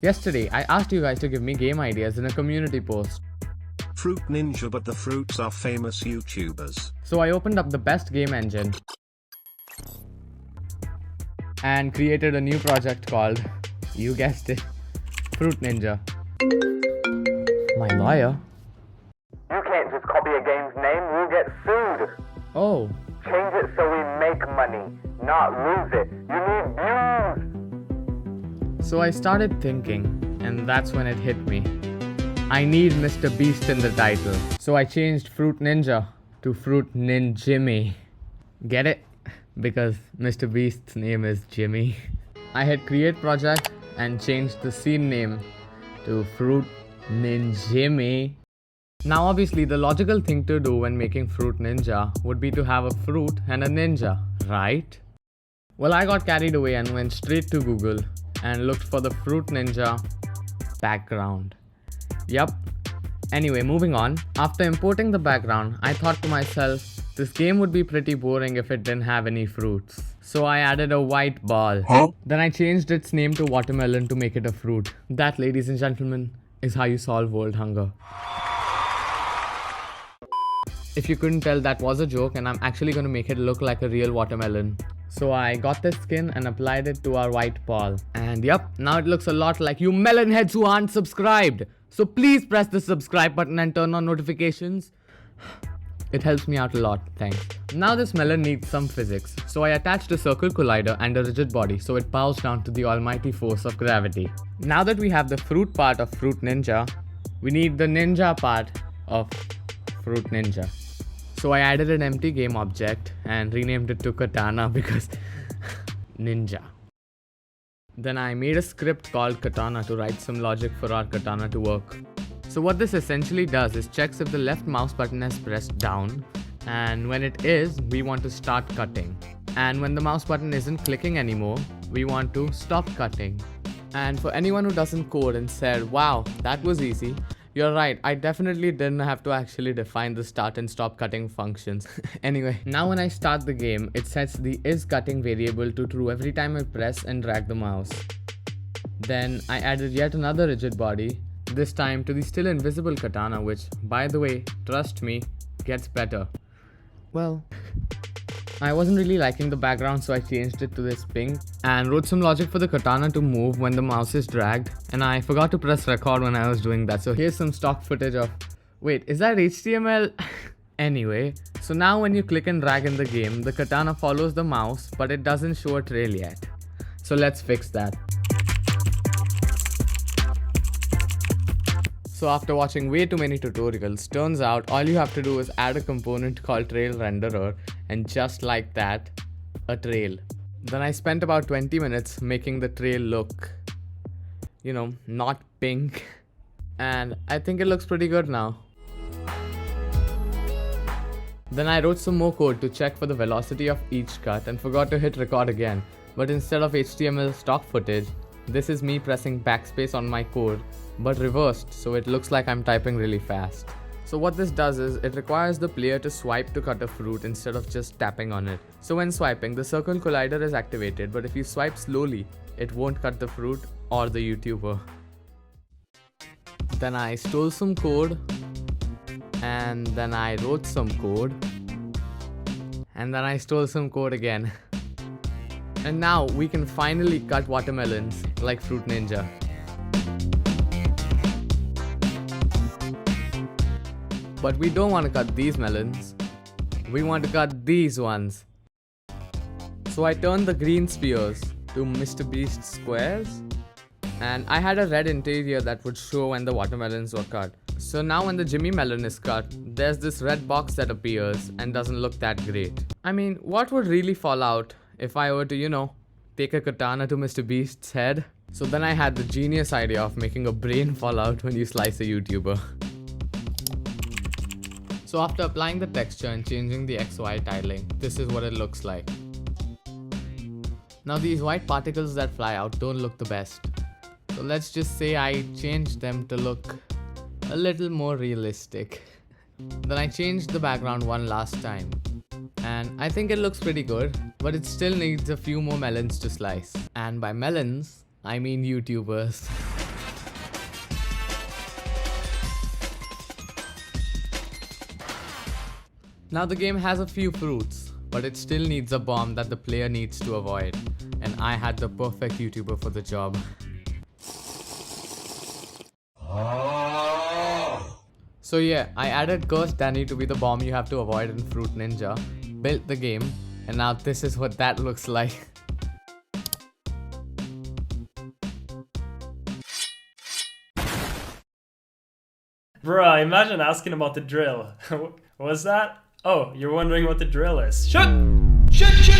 Yesterday, I asked you guys to give me game ideas in a community post. Fruit Ninja, but the fruits are famous YouTubers. So I opened up the best game engine and created a new project called, you guessed it, Fruit Ninja. My lawyer? You can't just copy a game's name, we'll get sued. Oh, Change it so we make money, not lose it. You need views. so I started thinking, and that's when it hit me. I need Mr. Beast in the title. So I changed Fruit Ninja to Fruit Ninjimmy. Get it? Because Mr. Beast's name is Jimmy. I hit create project and changed the scene name to Fruit Ninjimmy. Now obviously the logical thing to do when making Fruit Ninja would be to have a fruit and a ninja, right? Well, I got carried away and went straight to Google and looked for the Fruit Ninja background. Yup. Anyway, moving on. After importing the background, I thought to myself, this game would be pretty boring if it didn't have any fruits. So I added a white ball. Then I changed its name to watermelon to make it a fruit. That, ladies and gentlemen, is how you solve world hunger. If you couldn't tell, that was a joke, and I'm actually going to make it look like a real watermelon. So I got this skin and applied it to our white ball. And yep, now it looks a lot like you melon heads who aren't subscribed. So please press the subscribe button and turn on notifications. It helps me out a lot, thanks. Now this melon needs some physics. So I attached a circle collider and a rigid body so it bows down to the almighty force of gravity. Now that we have the fruit part of Fruit Ninja, we need the ninja part of Fruit Ninja. So I added an empty game object and renamed it to Katana because ninja. Then I made a script called Katana to write some logic for our katana to work. So what this essentially does is checks if the left mouse button is pressed down, and when it is, we want to start cutting. And when the mouse button isn't clicking anymore, we want to stop cutting. And for anyone who doesn't code and said, wow, that was easy, you're right, I definitely didn't have to actually define the start and stop cutting functions. Anyway, now when I start the game, it sets the isCutting variable to true every time I press and drag the mouse. Then I added yet another rigid body, this time to the still invisible katana, which, by the way, trust me, gets better. Well, I wasn't really liking the background, so I changed it to this pink and wrote some logic for the katana to move when the mouse is dragged, and I forgot to press record when I was doing that, so here's some stock footage of... Wait, is that HTML? Anyway, so now when you click and drag in the game, the katana follows the mouse, but it doesn't show a trail yet. So let's fix that. So after watching way too many tutorials, turns out all you have to do is add a component called trail renderer, and just like that, a trail. Then I spent about 20 minutes making the trail look, not pink. And I think it looks pretty good now. Then I wrote some more code to check for the velocity of each cut and forgot to hit record again. But instead of HTML stock footage, this is me pressing backspace on my code, but reversed, so it looks like I'm typing really fast. So what this does is, it requires the player to swipe to cut a fruit instead of just tapping on it. So when swiping, the circle collider is activated, but if you swipe slowly, it won't cut the fruit or the YouTuber. Then I stole some code, and then I wrote some code, and then I stole some code again. And now we can finally cut watermelons like Fruit Ninja. But we don't want to cut these melons. We want to cut these ones. So I turned the green spheres to Mr. Beast squares. And I had a red interior that would show when the watermelons were cut. So now when the Jimmy melon is cut, there's this red box that appears and doesn't look that great. I mean, what would really fall out if I were to, take a katana to Mr. Beast's head? So then I had the genius idea of making a brain fall out when you slice a YouTuber. So after applying the texture and changing the XY tiling, this is what it looks like. Now these white particles that fly out don't look the best. So let's just say I changed them to look a little more realistic. Then I changed the background one last time. And I think it looks pretty good, but it still needs a few more melons to slice. And by melons, I mean YouTubers. Now the game has a few fruits, but it still needs a bomb that the player needs to avoid. And I had the perfect YouTuber for the job. So yeah, I added Cursed Dani to be the bomb you have to avoid in Fruit Ninja, built the game, and now this is what that looks like. Bruh, imagine asking about the drill. What's that? Oh, you're wondering what the drill is. Shut! Shut!